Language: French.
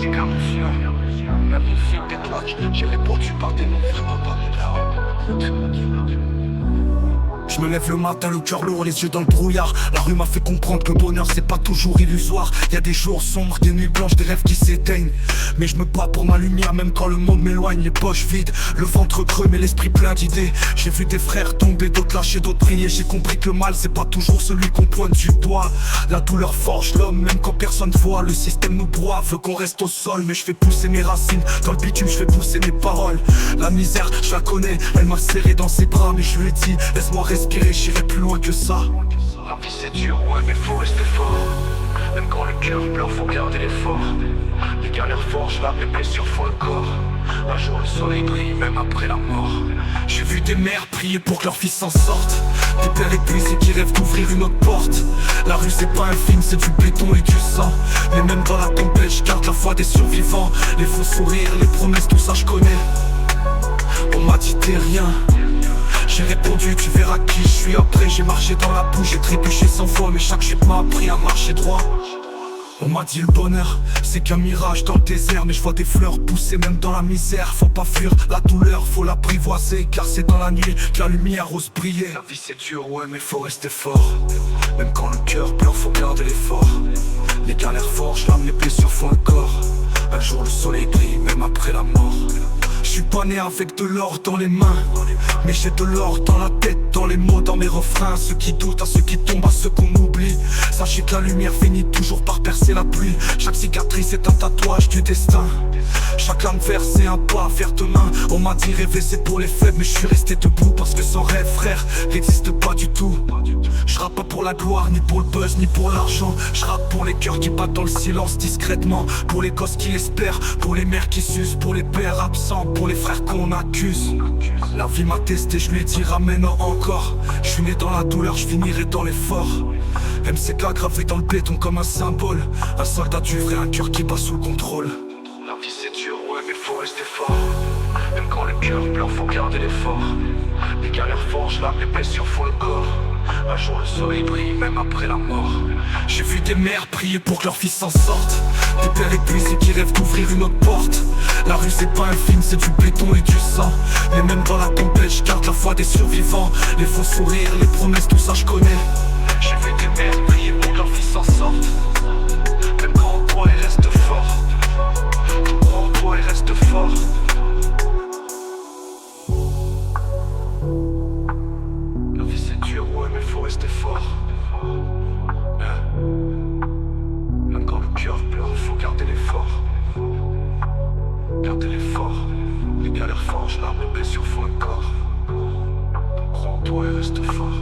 c'est qu'un monsieur. Même une fille des clutch, j'ai répondu par des noms, vraiment pas mes darons. Je me lève le matin, le cœur lourd, les yeux dans le brouillard. La rue m'a fait comprendre que le bonheur c'est pas toujours illusoire. Y a des jours sombres, des nuits blanches, des rêves qui s'éteignent. Mais je me bats pour ma lumière même quand le monde m'éloigne. Les poches vides, le ventre creux mais l'esprit plein d'idées. J'ai vu des frères tomber, d'autres lâcher, d'autres prier. J'ai compris que le mal c'est pas toujours celui qu'on pointe du doigt. La douleur forge l'homme même quand personne voit. Le système nous broie, veut qu'on reste au sol. Mais je fais pousser mes racines, dans le bitume je fais pousser mes paroles. La misère, je la connais, elle m'a serré dans ses bras. Mais je lui ai dit, laisse-moi respirer, j'irai plus loin que ça. La vie c'est dur, ouais mais faut rester fort. Même quand le cœur pleure, faut garder l'effort. Les galères forgent l'âme, les blessures font le corps. Un jour le soleil brille, même après la mort. J'ai vu des mères prier pour que leurs fils s'en sortent. Des pères épuisés qui rêvent d'ouvrir une autre porte. La rue c'est pas un film, c'est du béton et du sang. Mais même dans la tempête, je garde la foi des survivants. Les faux sourires, les promesses, tout ça je connais. On m'a dit t'es rien. J'ai répondu tu verras qui je suis après. J'ai marché dans la boue, j'ai trébuché 100 fois. Mais chaque chute m'a appris à marcher droit. On m'a dit le bonheur c'est qu'un mirage dans le désert. Mais je vois des fleurs pousser même dans la misère. Faut pas fuir la douleur, faut l'apprivoiser. Car c'est dans la nuit que la lumière ose briller. La vie c'est dur, ouais mais faut rester fort. Même quand le cœur pleure, faut garder l'effort. Les galères forgent l'âme, les blessures font le corps. Un jour le soleil brille, même après la mort. Je suis pas né avec de l'or dans les mains, mais j'ai de l'or dans la tête, dans les mots, dans mes refrains. Ceux qui doutent, à ceux qui tombent, à ceux qu'on oublie. Sachez que la lumière finit toujours par percer la pluie. Chaque cicatrice est un tatouage du destin. Chaque lame versée, un pas vers demain. On m'a dit rêver c'est pour les faibles, mais je suis resté debout. Parce que sans rêve frère, n'existe pas du tout. Je rappe pas pour la gloire, ni pour le buzz, ni pour l'argent. Je rappe pour les cœurs qui battent dans le silence discrètement. Pour les gosses qui espèrent, pour les mères qui s'usent, pour les pères absents, pour les frères qu'on accuse. La vie m'a testé, je lui ai dit ramène encore. Je suis né dans la douleur, je finirai dans l'effort. MCK gravé dans le béton comme un symbole. Un soldat du vrai, un cœur qui bat sous le contrôle. La vie c'est dur, ouais mais faut rester fort. Même quand le cœur pleure, faut garder l'effort. Les galères forgent l'âme, les blessures font le corps. Un jour le soleil brille, même après la mort. J'ai vu des mères prier pour que leurs fils s'en sortent. Des pères épuisés qui rêvent d'ouvrir une autre porte. La rue c'est pas un film, c'est du béton et du sang. Mais même dans la tempête, je garde la foi des survivants. Les faux sourires, les promesses, tout ça je connais. J'ai vu des mères prier pour que leurs fils s'en sortent. Même quand on croit, il reste fort. On croit, il reste fort. La vie c'est dur, ouais mais faut rester fort. Même quand le cœur pleure, faut garder l'effort. Garder l'effort. Les galères forgent l'âme, les blessures font un corps. Crois en toi et reste fort.